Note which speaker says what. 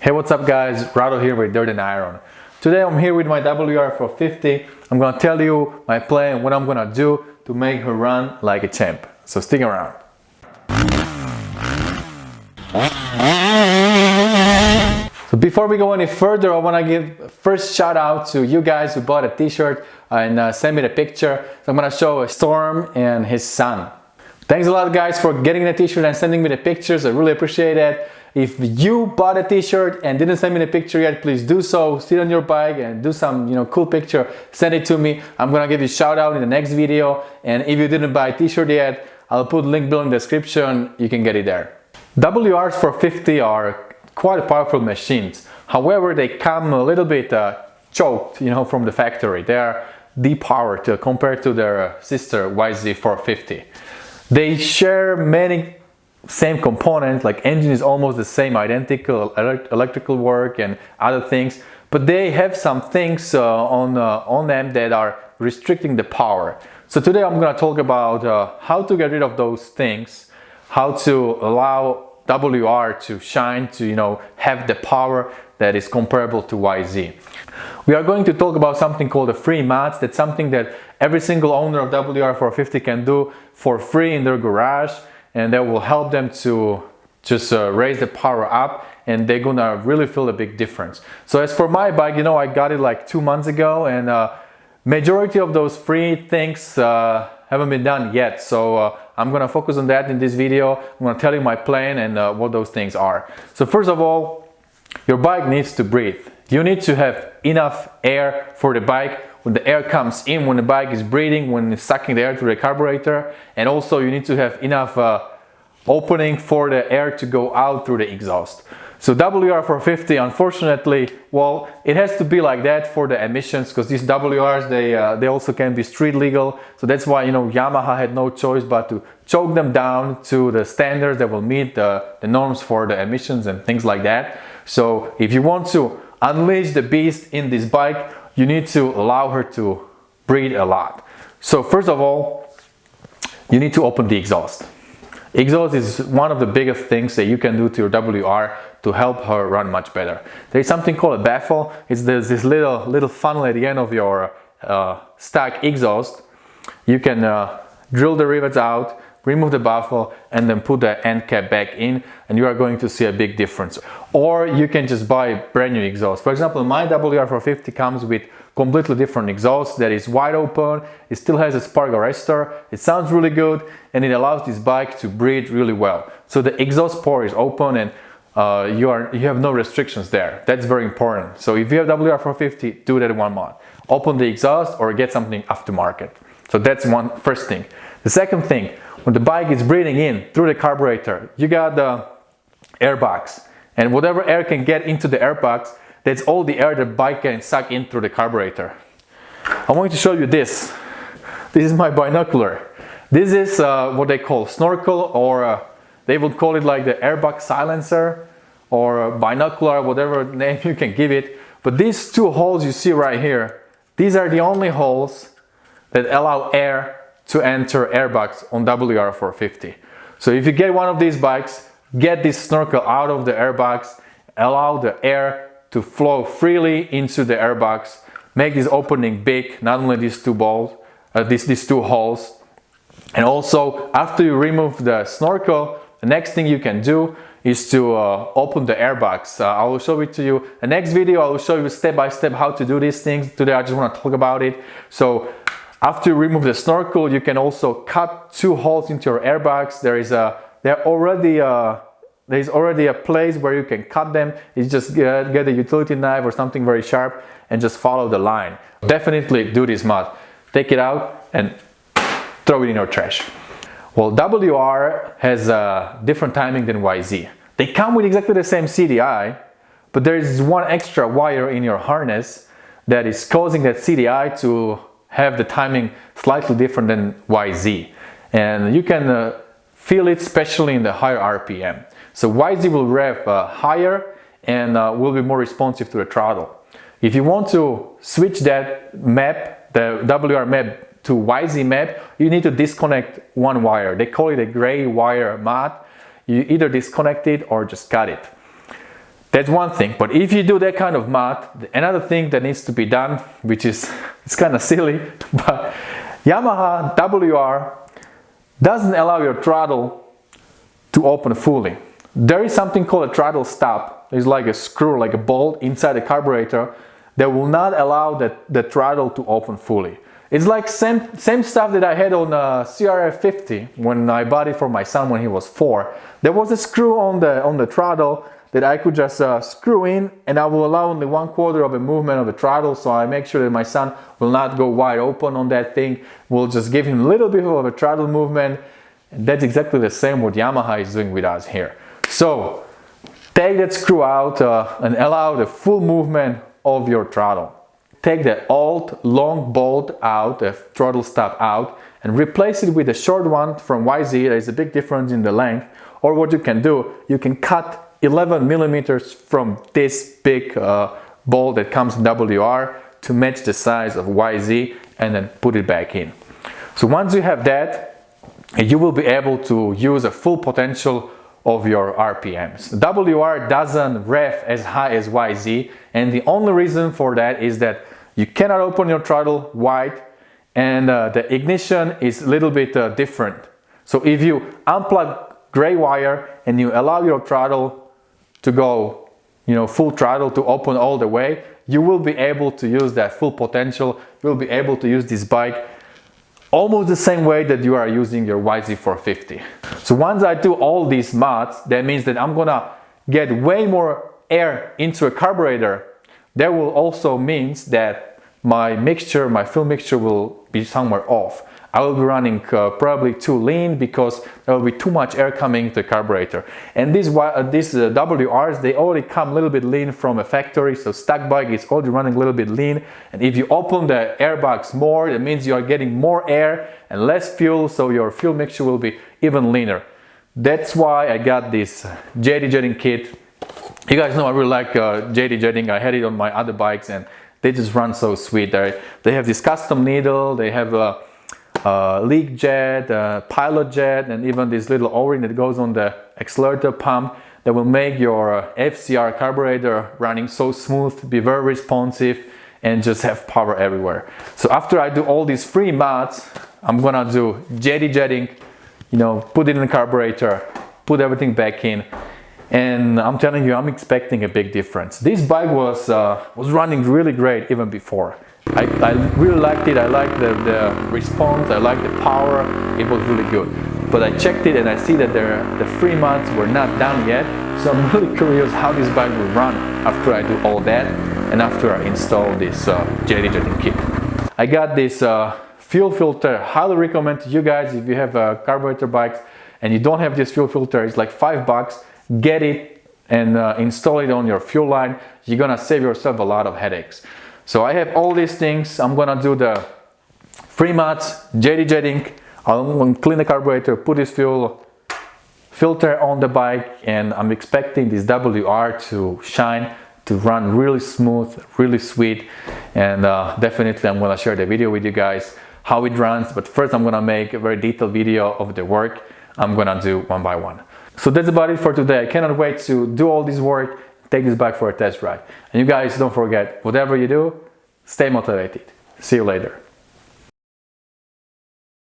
Speaker 1: Hey, what's up guys? Rado here with Dirt and Iron. Today I'm here with my WR450. I'm gonna tell you my plan, what I'm gonna do to make her run like a champ. So stick around. So before we go any further, I wanna give first shout out to you guys who bought a t-shirt and sent me the picture. So I'm gonna show Storm and his son. Thanks a lot guys for getting the t-shirt and sending me the pictures. I really appreciate it. If you bought a t-shirt and didn't send me the picture yet, please do so. Sit on your bike and do some cool picture. Send it to me. I'm gonna give you a shout out in the next video. And if you didn't buy a t-shirt yet, I'll put a link below in the description. You can get it there. WRs450 are quite powerful machines. However, they come a little bit choked, from the factory. They are depowered compared to their sister YZ450. They share many same components, like engine is almost the same, identical electrical work and other things, but they have some things on them that are restricting the power. So today I'm going to talk about how to get rid of those things, how to allow WR to shine, to have the power that is comparable to YZ. We are going to talk about something called the free mats. That's something that every single owner of WR450 can do for free in their garage, and that will help them to just raise the power up, and they're gonna really feel a big difference. So as for my bike, I got it like 2 months ago, and majority of those free things haven't been done yet. So I'm gonna focus on that in this video. I'm gonna tell you my plan and what those things are. So first of all, your bike needs to breathe. You need to have enough air for the bike. When the air comes in, when the bike is breathing, when it's sucking the air through the carburetor, and also you need to have enough opening for the air to go out through the exhaust. So WR450, unfortunately, well, it has to be like that for the emissions, because these WRs, they also can be street legal. So that's why Yamaha had no choice but to choke them down to the standards that will meet the norms for the emissions and things like that. So if you want to unleash the beast in this bike, you need to allow her to breathe a lot. So first of all, you need to open the exhaust. Exhaust is one of the biggest things that you can do to your WR to help her run much better. There is something called a baffle. It's this little funnel at the end of your stack exhaust. You can drill the rivets out, remove the baffle, and then put the end cap back in, and you are going to see a big difference. Or you can just buy a brand new exhaust. For example, my WR450 comes with completely different exhaust that is wide open. It still has a spark arrestor. It sounds really good, and it allows this bike to breathe really well. So the exhaust port is open, and you have no restrictions there. That's very important. So if you have WR450, do that one month. Open the exhaust or get something aftermarket. So that's first thing. The second thing, when the bike is breathing in through the carburetor, you got the air box, and whatever air can get into the air box, that's all the air the bike can suck in through the carburetor. I'm going to show you this. This is my binocular. This is what they call snorkel, or they would call it like the airbox silencer or binocular, whatever name you can give it. But these two holes you see right here, these are the only holes that allow air to enter airbox on WR450. So if you get one of these bikes, get this snorkel out of the airbox, allow the air to flow freely into the airbox, make this opening big, not only these two holes. And also, after you remove the snorkel, the next thing you can do is to open the airbox. I will show it to you. The next video, I will show you step by step how to do these things. Today, I just want to talk about it. So after you remove the snorkel, you can also cut two holes into your airbox. There's already a place where you can cut them. You just get a utility knife or something very sharp and just follow the line. Definitely do this mod. Take it out and throw it in your trash. Well, WR has a different timing than YZ. They come with exactly the same CDI, but there is one extra wire in your harness that is causing that CDI to have the timing slightly different than YZ. And you can feel it especially in the higher RPM. So YZ will rev higher and will be more responsive to the throttle. If you want to switch that map, the WR map, to YZ map, you need to disconnect one wire. They call it a gray wire mat. You either disconnect it or just cut it. That's one thing. But if you do that kind of mod, another thing that needs to be done, which is, it's kind of silly, but Yamaha WR doesn't allow your throttle to open fully. There is something called a throttle stop. It's like a screw, like a bolt inside the carburetor that will not allow the throttle to open fully. It's like same stuff that I had on a CRF50 when I bought it for my son when he was 4. There was a screw on the throttle that I could just screw in, and I will allow only 1/4 of a movement of the throttle, so I make sure that my son will not go wide open on that thing. We'll just give him a little bit of a throttle movement, and that's exactly the same what Yamaha is doing with us here. So take that screw out and allow the full movement of your throttle. Take the old long bolt out, the throttle stop out, and replace it with a short one from YZ. There is a big difference in the length. Or what you can do, you can cut 11 millimeters from this big bolt that comes in WR to match the size of YZ, and then put it back in. So once you have that, you will be able to use a full potential of your RPMs. WR doesn't rev as high as YZ, and the only reason for that is that you cannot open your throttle wide, and the ignition is a little bit different. So if you unplug gray wire and you allow your throttle to go, full throttle to open all the way, you will be able to use that full potential. You'll be able to use this bike almost the same way that you are using your YZ450. So once I do all these mods, that means that I'm gonna get way more air into a carburetor. That will also means that my fuel mixture will be somewhere off. I will be running probably too lean because there will be too much air coming to the carburetor. And these WRs, they already come a little bit lean from a factory, so stock bike is already running a little bit lean. And if you open the airbox more, that means you are getting more air and less fuel, so your fuel mixture will be even leaner. That's why I got this JD jetting kit. You guys know I really like JD jetting. I had it on my other bikes and they just run so sweet. They have this custom needle, they have leak jet, pilot jet, and even this little o-ring that goes on the accelerator pump that will make your FCR carburetor running so smooth, be very responsive, and just have power everywhere. So after I do all these free mods, I'm gonna do JD jetting, put it in the carburetor, put everything back in, and I'm telling you, I'm expecting a big difference. This bike was running really great even before. I really liked it. I liked the response, I liked the power. It was really good. But I checked it and I see that the free mods were not done yet. So I'm really curious how this bike will run after I do all that and after I install this JD jetting kit. I got this fuel filter. Highly recommend to you guys if you have carburetor bikes and you don't have this fuel filter. It's like $5. Get it and install it on your fuel line. You're gonna save yourself a lot of headaches. So I have all these things. I'm gonna do the free mods, JD jetting. I'm gonna clean the carburetor, put this fuel filter on the bike, and I'm expecting this WR to shine, to run really smooth, really sweet. And definitely I'm gonna share the video with you guys how it runs. But first I'm gonna make a very detailed video of the work I'm gonna do one by one. So that's about it for today. I cannot wait to do all this work, take this bike for a test ride. And you guys don't forget, whatever you do, stay motivated. See you later.